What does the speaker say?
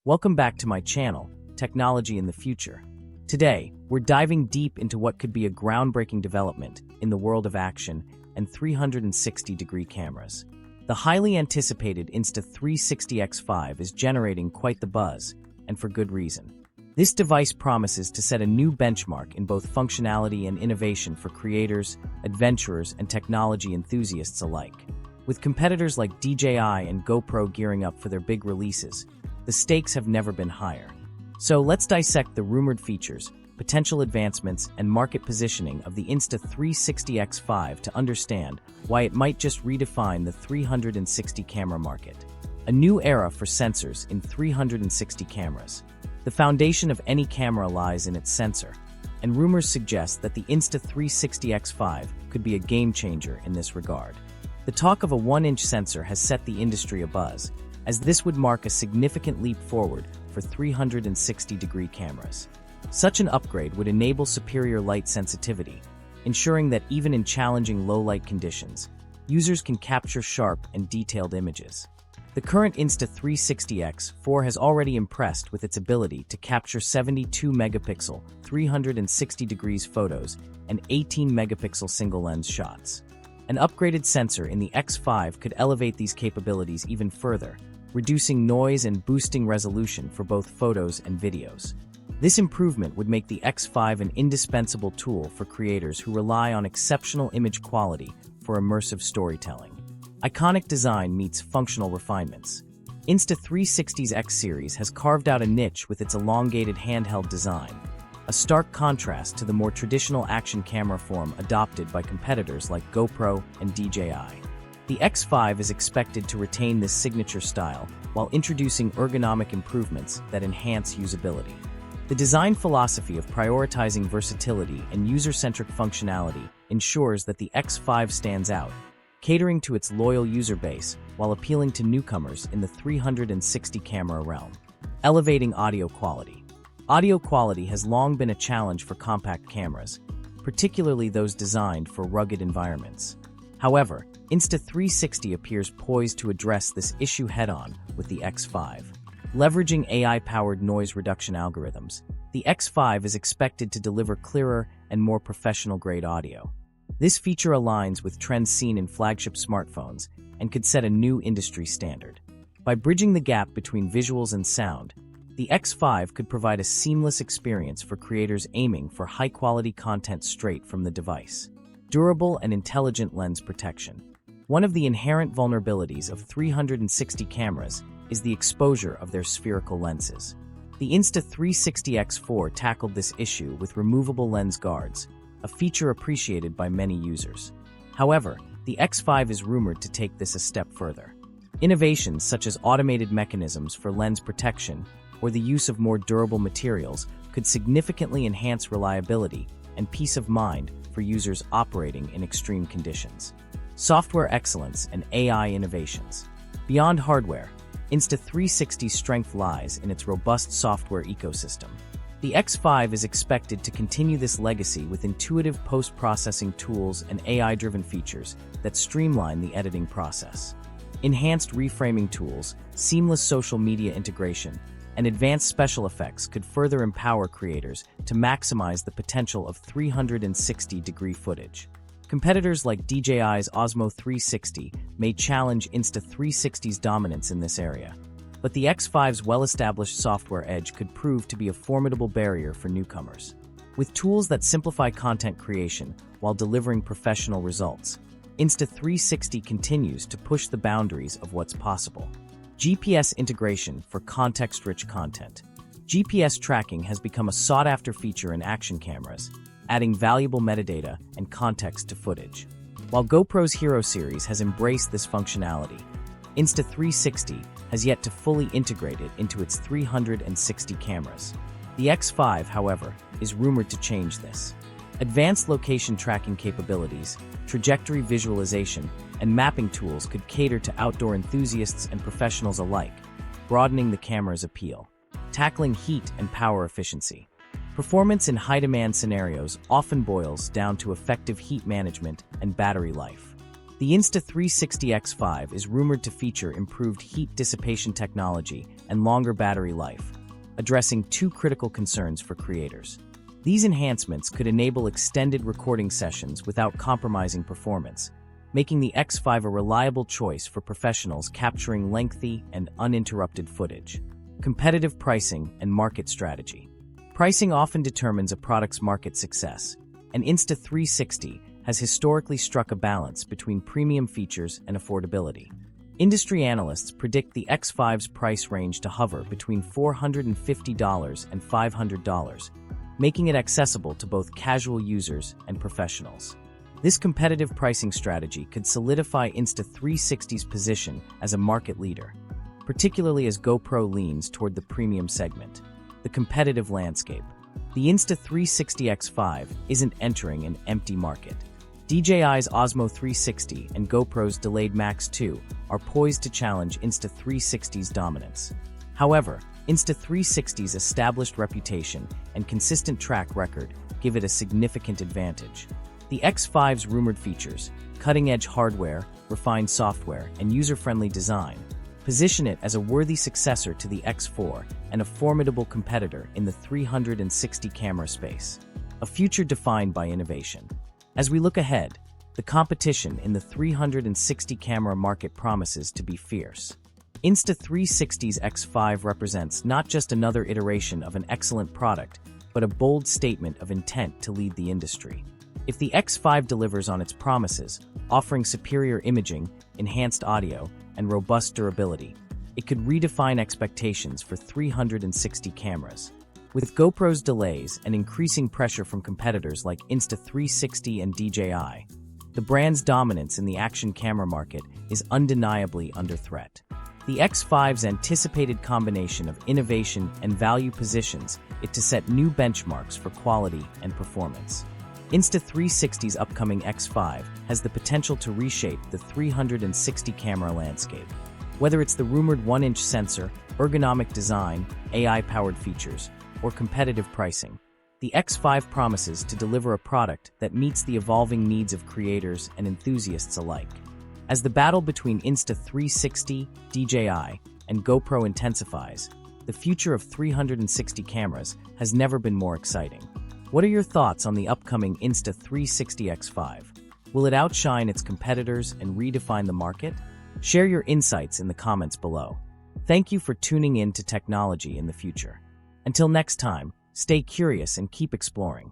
Welcome back to my channel, Technology in the Future. Today, we're diving deep into what could be a groundbreaking development in the world of action and 360-degree cameras. The highly anticipated Insta360 X5 is generating quite the buzz, and for good reason. This device promises to set a new benchmark in both functionality and innovation for creators, adventurers, and technology enthusiasts alike. With competitors like DJI and GoPro gearing up for their big releases, the stakes have never been higher. So let's dissect the rumored features, potential advancements, and market positioning of the Insta360 X5 to understand why it might just redefine the 360 camera market. A new era for sensors in 360 cameras. The foundation of any camera lies in its sensor, and rumors suggest that the Insta360 X5 could be a game changer in this regard. The talk of a 1-inch sensor has set the industry abuzz, as this would mark a significant leap forward for 360-degree cameras. Such an upgrade would enable superior light sensitivity, ensuring that even in challenging low-light conditions, users can capture sharp and detailed images. The current Insta360 X4 has already impressed with its ability to capture 72-megapixel, 360 degrees photos and 18-megapixel single-lens shots. An upgraded sensor in the X5 could elevate these capabilities even further, reducing noise and boosting resolution for both photos and videos. This improvement would make the X5 an indispensable tool for creators who rely on exceptional image quality for immersive storytelling. Iconic design meets functional refinements. Insta360's X series has carved out a niche with its elongated handheld design, a stark contrast to the more traditional action camera form adopted by competitors like GoPro and DJI. The X5 is expected to retain this signature style while introducing ergonomic improvements that enhance usability. The design philosophy of prioritizing versatility and user-centric functionality ensures that the X5 stands out, catering to its loyal user base while appealing to newcomers in the 360 camera realm. Elevating audio quality. Audio quality has long been a challenge for compact cameras, particularly those designed for rugged environments. However, Insta360 appears poised to address this issue head-on with the X5. Leveraging AI-powered noise reduction algorithms, the X5 is expected to deliver clearer and more professional-grade audio. This feature aligns with trends seen in flagship smartphones and could set a new industry standard. By bridging the gap between visuals and sound, the X5 could provide a seamless experience for creators aiming for high-quality content straight from the device. Durable and intelligent lens protection. One of the inherent vulnerabilities of 360 cameras is the exposure of their spherical lenses. The Insta360 X4 tackled this issue with removable lens guards, a feature appreciated by many users. However, the X5 is rumored to take this a step further. Innovations such as automated mechanisms for lens protection or the use of more durable materials could significantly enhance reliability and peace of mind for users operating in extreme conditions. Software excellence and AI innovations. Beyond hardware, Insta360's strength lies in its robust software ecosystem. The X5 is expected to continue this legacy with intuitive post-processing tools and AI-driven features that streamline the editing process. Enhanced reframing tools, seamless social media integration, and advanced special effects could further empower creators to maximize the potential of 360-degree footage. Competitors like DJI's Osmo 360 may challenge Insta360's dominance in this area, but the X5's well-established software edge could prove to be a formidable barrier for newcomers. With tools that simplify content creation while delivering professional results, Insta360 continues to push the boundaries of what's possible. GPS integration for context-rich content. GPS tracking has become a sought-after feature in action cameras, adding valuable metadata and context to footage. While GoPro's Hero series has embraced this functionality, Insta360 has yet to fully integrate it into its 360 cameras. The X5, however, is rumored to change this. Advanced location tracking capabilities, trajectory visualization, and mapping tools could cater to outdoor enthusiasts and professionals alike, broadening the camera's appeal. Tackling heat and power efficiency. Performance in high-demand scenarios often boils down to effective heat management and battery life. The Insta360 X5 is rumored to feature improved heat dissipation technology and longer battery life, addressing two critical concerns for creators. These enhancements could enable extended recording sessions without compromising performance, making the X5 a reliable choice for professionals capturing lengthy and uninterrupted footage. Competitive pricing and market strategy. Pricing often determines a product's market success, and Insta360 has historically struck a balance between premium features and affordability. Industry analysts predict the X5's price range to hover between $450 and $500, making it accessible to both casual users and professionals. This competitive pricing strategy could solidify Insta360's position as a market leader, particularly as GoPro leans toward the premium segment. The competitive landscape. The Insta360 X5 isn't entering an empty market. DJI's Osmo 360 and GoPro's delayed Max 2 are poised to challenge Insta360's dominance. However, Insta360's established reputation and consistent track record give it a significant advantage. The X5's rumored features, cutting-edge hardware, refined software, and user-friendly design, position it as a worthy successor to the X4 and a formidable competitor in the 360 camera space, a future defined by innovation. As we look ahead, the competition in the 360 camera market promises to be fierce. Insta360's X5 represents not just another iteration of an excellent product, but a bold statement of intent to lead the industry. If the X5 delivers on its promises, offering superior imaging, enhanced audio, and robust durability, it could redefine expectations for 360 cameras. With GoPro's delays and increasing pressure from competitors like Insta360 and DJI, the brand's dominance in the action camera market is undeniably under threat. The X5's anticipated combination of innovation and value positions it to set new benchmarks for quality and performance. Insta360's upcoming X5 has the potential to reshape the 360 camera landscape. Whether it's the rumored 1-inch sensor, ergonomic design, AI-powered features, or competitive pricing, the X5 promises to deliver a product that meets the evolving needs of creators and enthusiasts alike. As the battle between Insta360, DJI, and GoPro intensifies, the future of 360 cameras has never been more exciting. What are your thoughts on the upcoming Insta360 X5? Will it outshine its competitors and redefine the market? Share your insights in the comments below. Thank you for tuning in to technology in the future. Until next time, stay curious and keep exploring.